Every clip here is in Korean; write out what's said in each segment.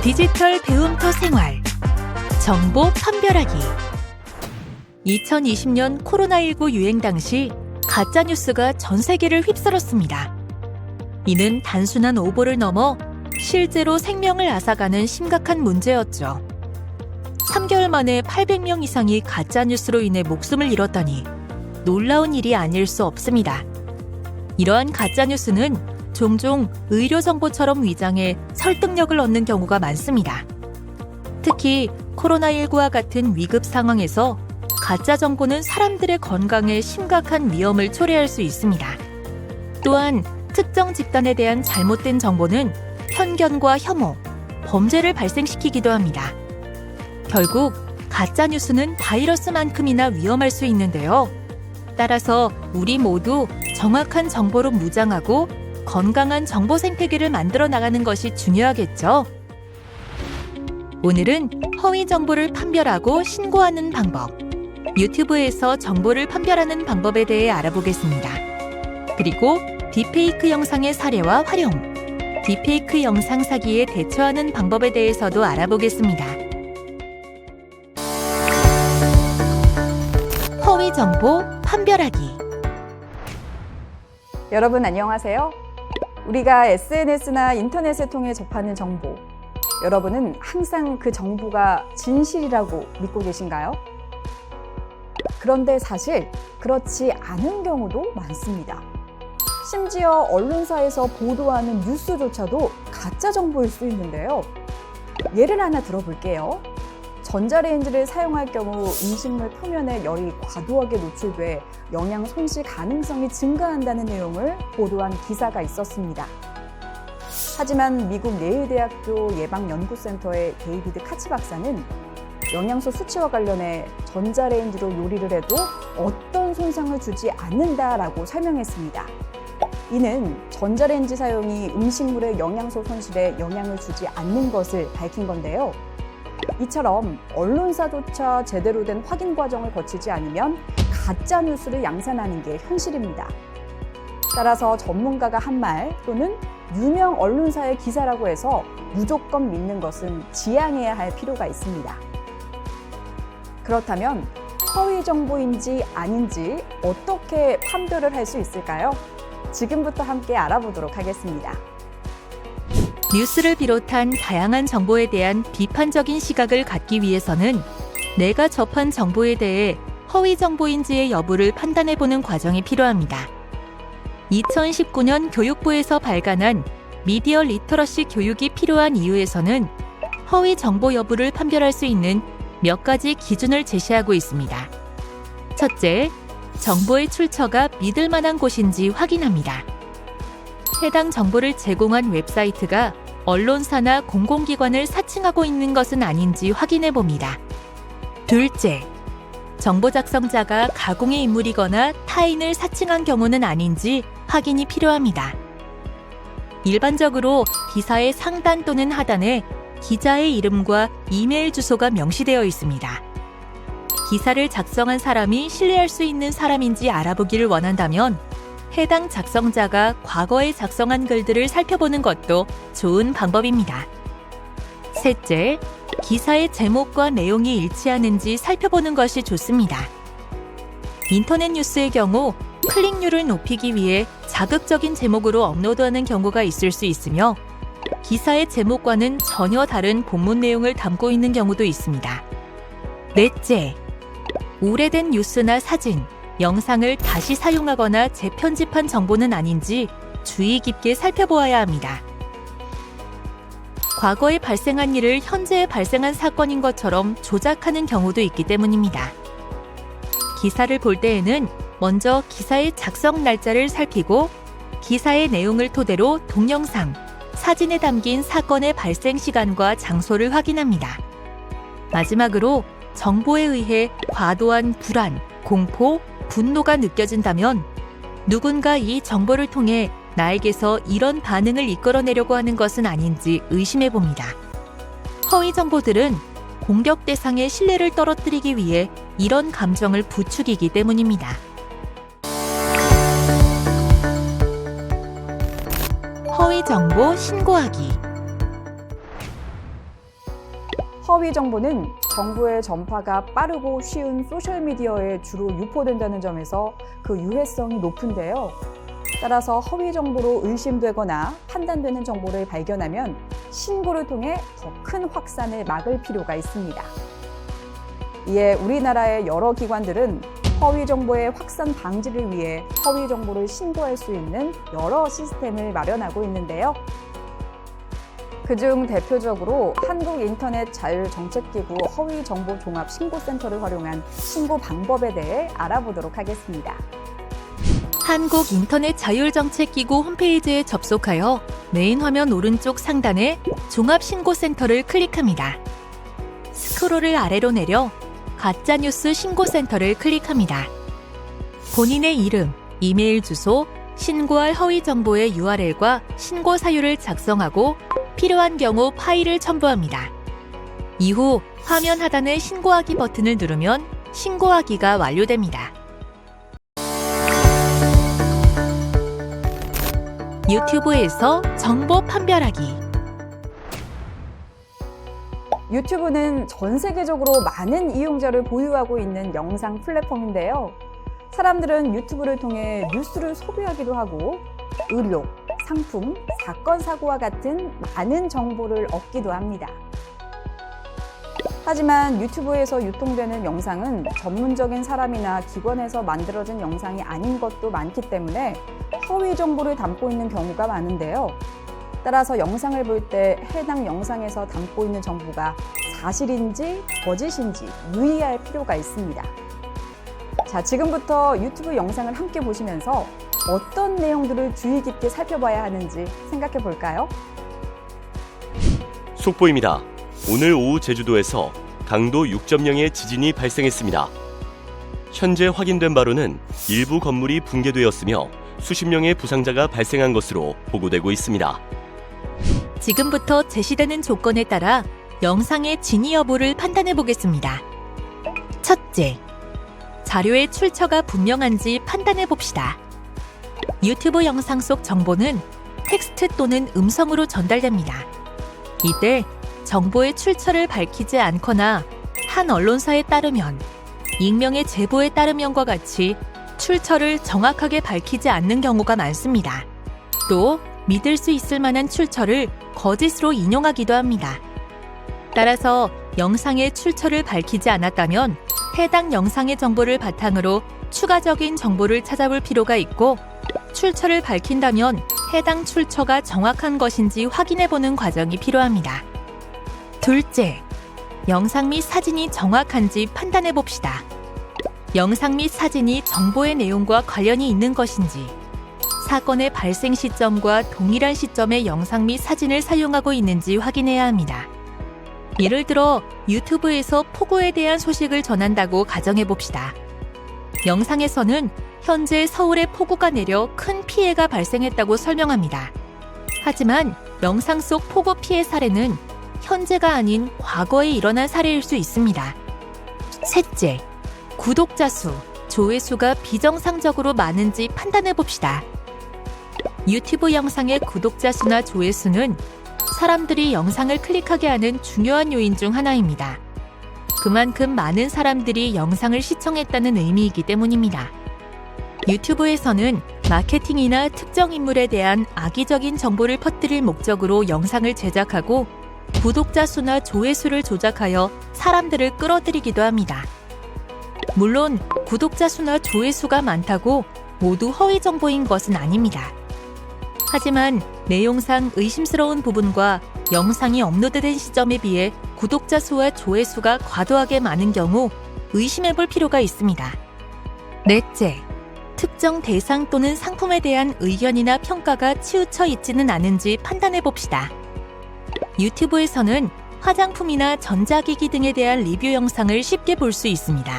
디지털 배움터 생활, 정보 판별하기. 2020년 코로나19 유행 당시 가짜뉴스가 전 세계를 휩쓸었습니다. 이는 단순한 오보를 넘어 실제로 생명을 앗아가는 심각한 문제였죠. 3개월 만에 800명 이상이 가짜뉴스로 인해 목숨을 잃었다니 놀라운 일이 아닐 수 없습니다. 이러한 가짜뉴스는 종종 의료 정보처럼 위장해 설득력을 얻는 경우가 많습니다. 특히 코로나19와 같은 위급 상황에서 가짜 정보는 사람들의 건강에 심각한 위험을 초래할 수 있습니다. 또한 특정 집단에 대한 잘못된 정보는 편견과 혐오, 범죄를 발생시키기도 합니다. 결국 가짜 뉴스는 바이러스만큼이나 위험할 수 있는데요. 따라서 우리 모두 정확한 정보로 무장하고 건강한 정보 생태계를 만들어 나가는 것이 중요하겠죠. 오늘은 허위 정보를 판별하고 신고하는 방법, 유튜브에서 정보를 판별하는 방법에 대해 알아보겠습니다. 그리고 딥페이크 영상의 사례와 활용, 딥페이크 영상 사기에 대처하는 방법에 대해서도 알아보겠습니다. 허위 정보 판별하기. 여러분 안녕하세요. 우리가 SNS나 인터넷을 통해 접하는 정보, 여러분은 항상 그 정보가 진실이라고 믿고 계신가요? 그런데 사실 그렇지 않은 경우도 많습니다. 심지어 언론사에서 보도하는 뉴스조차도 가짜 정보일 수 있는데요. 예를 하나 들어볼게요. 전자레인지를 사용할 경우 음식물 표면에 열이 과도하게 노출돼 영양 손실 가능성이 증가한다는 내용을 보도한 기사가 있었습니다. 하지만 미국 예일대학교 예방연구센터의 데이비드 카치 박사는 영양소 수치와 관련해 전자레인지로 요리를 해도 어떤 손상을 주지 않는다라고 설명했습니다. 이는 전자레인지 사용이 음식물의 영양소 손실에 영향을 주지 않는 것을 밝힌 건데요. 이처럼 언론사조차 제대로 된 확인 과정을 거치지 않으면 가짜 뉴스를 양산하는 게 현실입니다. 따라서 전문가가 한 말 또는 유명 언론사의 기사라고 해서 무조건 믿는 것은 지양해야 할 필요가 있습니다. 그렇다면 허위 정보인지 아닌지 어떻게 판별을 할 수 있을까요? 지금부터 함께 알아보도록 하겠습니다. 뉴스를 비롯한 다양한 정보에 대한 비판적인 시각을 갖기 위해서는 내가 접한 정보에 대해 허위 정보인지의 여부를 판단해보는 과정이 필요합니다. 2019년 교육부에서 발간한 미디어 리터러시 교육이 필요한 이유에서는 허위 정보 여부를 판별할 수 있는 몇 가지 기준을 제시하고 있습니다. 첫째, 정보의 출처가 믿을 만한 곳인지 확인합니다. 해당 정보를 제공한 웹사이트가 언론사나 공공기관을 사칭하고 있는 것은 아닌지 확인해 봅니다. 둘째, 정보 작성자가 가공의 인물이거나 타인을 사칭한 경우는 아닌지 확인이 필요합니다. 일반적으로 기사의 상단 또는 하단에 기자의 이름과 이메일 주소가 명시되어 있습니다. 기사를 작성한 사람이 신뢰할 수 있는 사람인지 알아보기를 원한다면 해당 작성자가 과거에 작성한 글들을 살펴보는 것도 좋은 방법입니다. 셋째, 기사의 제목과 내용이 일치하는지 살펴보는 것이 좋습니다. 인터넷 뉴스의 경우 클릭률을 높이기 위해 자극적인 제목으로 업로드하는 경우가 있을 수 있으며 기사의 제목과는 전혀 다른 본문 내용을 담고 있는 경우도 있습니다. 넷째, 오래된 뉴스나 사진, 영상을 다시 사용하거나 재편집한 정보는 아닌지 주의 깊게 살펴보아야 합니다. 과거에 발생한 일을 현재 발생한 사건인 것처럼 조작하는 경우도 있기 때문입니다. 기사를 볼 때에는 먼저 기사의 작성 날짜를 살피고 기사의 내용을 토대로 동영상, 사진에 담긴 사건의 발생 시간과 장소를 확인합니다. 마지막으로 정보에 의해 과도한 불안, 공포, 분노가 느껴진다면 누군가 이 정보를 통해 나에게서 이런 반응을 이끌어내려고 하는 것은 아닌지 의심해 봅니다. 허위 정보들은 공격 대상의 신뢰를 떨어뜨리기 위해 이런 감정을 부추기기 때문입니다. 허위 정보 신고하기. 허위 정보는 정보의 전파가 빠르고 쉬운 소셜미디어에 주로 유포된다는 점에서 그 유해성이 높은데요. 따라서 허위 정보로 의심되거나 판단되는 정보를 발견하면 신고를 통해 더 큰 확산을 막을 필요가 있습니다. 이에 우리나라의 여러 기관들은 허위 정보의 확산 방지를 위해 허위 정보를 신고할 수 있는 여러 시스템을 마련하고 있는데요. 그중 대표적으로 한국인터넷자율정책기구 허위정보종합신고센터를 활용한 신고 방법에 대해 알아보도록 하겠습니다. 한국인터넷자율정책기구 홈페이지에 접속하여 메인 화면 오른쪽 상단에 종합신고센터를 클릭합니다. 스크롤을 아래로 내려 가짜뉴스 신고센터를 클릭합니다. 본인의 이름, 이메일 주소, 신고할 허위 정보의 URL과 신고 사유를 작성하고 필요한 경우 파일을 첨부합니다. 이후 화면 하단의 신고하기 버튼을 누르면 신고하기가 완료됩니다. 유튜브에서 정보 판별하기. 유튜브는 전 세계적으로 많은 이용자를 보유하고 있는 영상 플랫폼인데요. 사람들은 유튜브를 통해 뉴스를 소비하기도 하고 의료, 상품, 사건, 사고와 같은 많은 정보를 얻기도 합니다. 하지만 유튜브에서 유통되는 영상은 전문적인 사람이나 기관에서 만들어진 영상이 아닌 것도 많기 때문에 허위 정보를 담고 있는 경우가 많은데요. 따라서 영상을 볼 때 해당 영상에서 담고 있는 정보가 사실인지 거짓인지 유의할 필요가 있습니다. 자, 지금부터 유튜브 영상을 함께 보시면서 어떤 내용들을 주의 깊게 살펴봐야 하는지 생각해 볼까요? 속보입니다. 오늘 오후 제주도에서 강도 6.0의 지진이 발생했습니다. 현재 확인된 바로는 일부 건물이 붕괴되었으며 수십 명의 부상자가 발생한 것으로 보고되고 있습니다. 지금부터 제시되는 조건에 따라 영상의 진위 여부를 판단해 보겠습니다. 첫째, 자료의 출처가 분명한지 판단해 봅시다. 유튜브 영상 속 정보는 텍스트 또는 음성으로 전달됩니다. 이때 정보의 출처를 밝히지 않거나 한 언론사에 따르면, 익명의 제보에 따르면과 같이 출처를 정확하게 밝히지 않는 경우가 많습니다. 또 믿을 수 있을 만한 출처를 거짓으로 인용하기도 합니다. 따라서 영상의 출처를 밝히지 않았다면 해당 영상의 정보를 바탕으로 추가적인 정보를 찾아볼 필요가 있고, 출처를 밝힌다면 해당 출처가 정확한 것인지 확인해보는 과정이 필요합니다. 둘째, 영상 및 사진이 정확한지 판단해봅시다. 영상 및 사진이 정보의 내용과 관련이 있는 것인지, 사건의 발생 시점과 동일한 시점의 영상 및 사진을 사용하고 있는지 확인해야 합니다. 예를 들어 유튜브에서 폭우에 대한 소식을 전한다고 가정해봅시다. 영상에서는 현재 서울에 폭우가 내려 큰 피해가 발생했다고 설명합니다. 하지만 영상 속 폭우 피해 사례는 현재가 아닌 과거에 일어난 사례일 수 있습니다. 셋째, 구독자 수, 조회수가 비정상적으로 많은지 판단해봅시다. 유튜브 영상의 구독자 수나 조회수는 사람들이 영상을 클릭하게 하는 중요한 요인 중 하나입니다. 그만큼 많은 사람들이 영상을 시청했다는 의미이기 때문입니다. 유튜브에서는 마케팅이나 특정 인물에 대한 악의적인 정보를 퍼뜨릴 목적으로 영상을 제작하고 구독자 수나 조회수를 조작하여 사람들을 끌어들이기도 합니다. 물론 구독자 수나 조회수가 많다고 모두 허위 정보인 것은 아닙니다. 하지만 내용상 의심스러운 부분과 영상이 업로드된 시점에 비해 구독자 수와 조회수가 과도하게 많은 경우 의심해 볼 필요가 있습니다. 넷째, 특정 대상 또는 상품에 대한 의견이나 평가가 치우쳐 있지는 않은지 판단해 봅시다. 유튜브에서는 화장품이나 전자기기 등에 대한 리뷰 영상을 쉽게 볼 수 있습니다.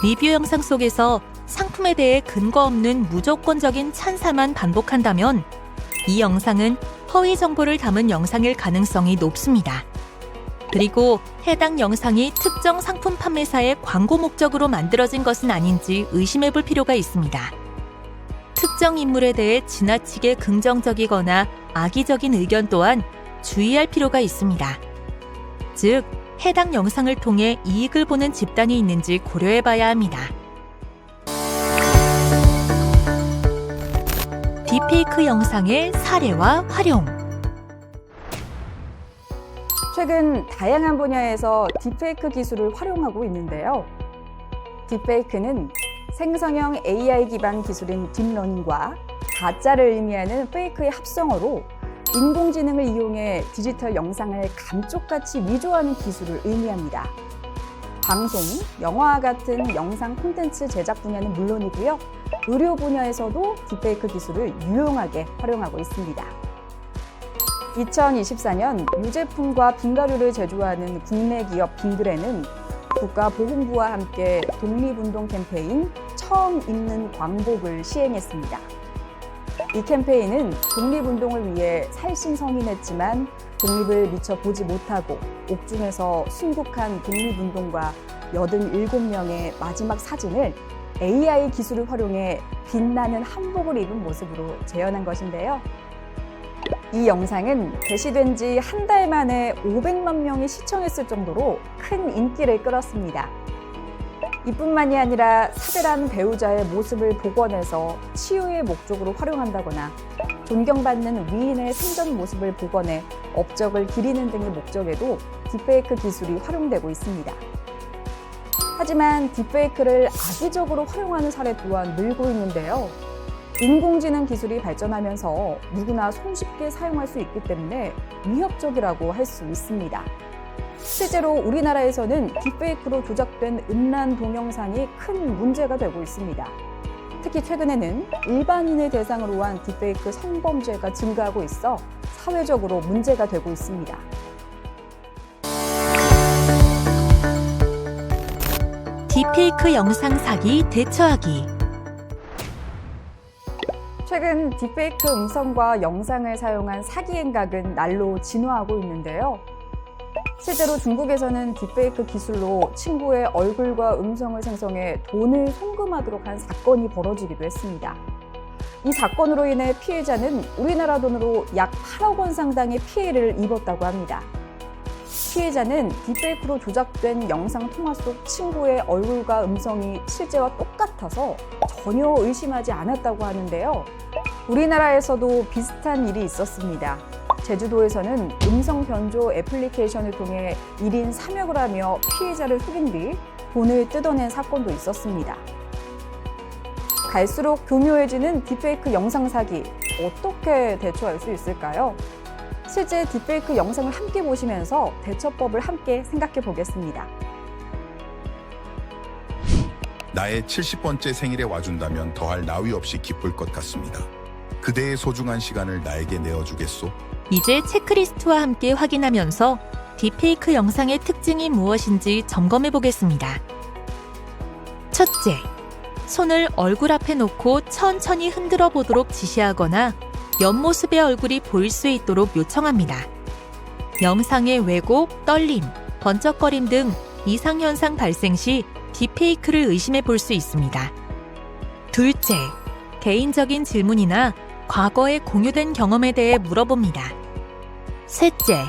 리뷰 영상 속에서 상품에 대해 근거 없는 무조건적인 찬사만 반복한다면 이 영상은 허위 정보를 담은 영상일 가능성이 높습니다. 그리고 해당 영상이 특정 상품 판매사의 광고 목적으로 만들어진 것은 아닌지 의심해 볼 필요가 있습니다. 특정 인물에 대해 지나치게 긍정적이거나 악의적인 의견 또한 주의할 필요가 있습니다. 즉, 해당 영상을 통해 이익을 보는 집단이 있는지 고려해 봐야 합니다. 딥페이크 영상의 사례와 활용. 최근 다양한 분야에서 딥페이크 기술을 활용하고 있는데요. 딥페이크는 생성형 AI 기반 기술인 딥러닝과 가짜를 의미하는 페이크의 합성어로 인공지능을 이용해 디지털 영상을 감쪽같이 위조하는 기술을 의미합니다. 방송, 영화와 같은 영상 콘텐츠 제작 분야는 물론이고요. 의료 분야에서도 딥페이크 기술을 유용하게 활용하고 있습니다. 2024년 유제품과 빙가류를 제조하는 국내 기업 빙그레는 국가보훈부와 함께 독립운동 캠페인 처음 입는 광복을 시행했습니다. 이 캠페인은 독립운동을 위해 살신성인했지만 독립을 미처 보지 못하고 옥중에서 순국한 독립운동가 87명의 마지막 사진을 AI 기술을 활용해 빛나는 한복을 입은 모습으로 재현한 것인데요. 이 영상은 게시된 지 한 달 만에 500만 명이 시청했을 정도로 큰 인기를 끌었습니다. 이뿐만이 아니라 사별한 배우자의 모습을 복원해서 치유의 목적으로 활용한다거나 존경받는 위인의 생전 모습을 복원해 업적을 기리는 등의 목적에도 딥페이크 기술이 활용되고 있습니다. 하지만 딥페이크를 악의적으로 활용하는 사례 또한 늘고 있는데요. 인공지능 기술이 발전하면서 누구나 손쉽게 사용할 수 있기 때문에 위협적이라고 할 수 있습니다. 실제로 우리나라에서는 딥페이크로 조작된 음란 동영상이 큰 문제가 되고 있습니다. 특히 최근에는 일반인을 대상으로 한 딥페이크 성범죄가 증가하고 있어 사회적으로 문제가 되고 있습니다. 딥페이크 영상 사기 대처하기. 최근 딥페이크 음성과 영상을 사용한 사기 행각은 날로 진화하고 있는데요. 실제로 중국에서는 딥페이크 기술로 친구의 얼굴과 음성을 생성해 돈을 송금하도록 한 사건이 벌어지기도 했습니다. 이 사건으로 인해 피해자는 우리나라 돈으로 약 8억 원 상당의 피해를 입었다고 합니다. 피해자는 딥페이크로 조작된 영상 통화 속 친구의 얼굴과 음성이 실제와 똑같아서 전혀 의심하지 않았다고 하는데요. 우리나라에서도 비슷한 일이 있었습니다. 제주도에서는 음성 변조 애플리케이션을 통해 1인 3역을 하며 피해자를 속인 뒤 돈을 뜯어낸 사건도 있었습니다. 갈수록 교묘해지는 딥페이크 영상 사기, 어떻게 대처할 수 있을까요? 실제 딥페이크 영상을 함께 보시면서 대처법을 함께 생각해 보겠습니다. 나의 70번째 생일에 와준다면 더할 나위 없이 기쁠 것 같습니다. 그대의 소중한 시간을 나에게 내어주겠소? 이제 체크리스트와 함께 확인하면서 딥페이크 영상의 특징이 무엇인지 점검해 보겠습니다. 첫째, 손을 얼굴 앞에 놓고 천천히 흔들어 보도록 지시하거나 옆모습의 얼굴이 보일 수 있도록 요청합니다. 영상의 왜곡, 떨림, 번쩍거림 등 이상현상 발생 시 딥페이크를 의심해 볼 수 있습니다. 둘째, 개인적인 질문이나 과거에 공유된 경험에 대해 물어봅니다. 셋째,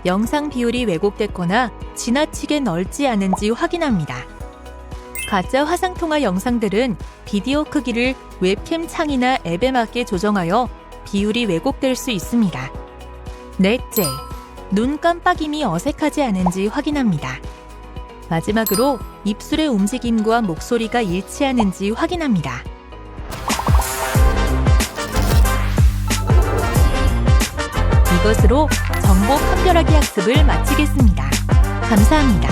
영상 비율이 왜곡됐거나 지나치게 넓지 않은지 확인합니다. 가짜 화상통화 영상들은 비디오 크기를 웹캠 창이나 앱에 맞게 조정하여 비율이 왜곡될 수 있습니다. 넷째, 눈 깜빡임이 어색하지 않은지 확인합니다. 마지막으로 입술의 움직임과 목소리가 일치하는지 확인합니다. 이것으로 정보 판별하기 학습을 마치겠습니다. 감사합니다.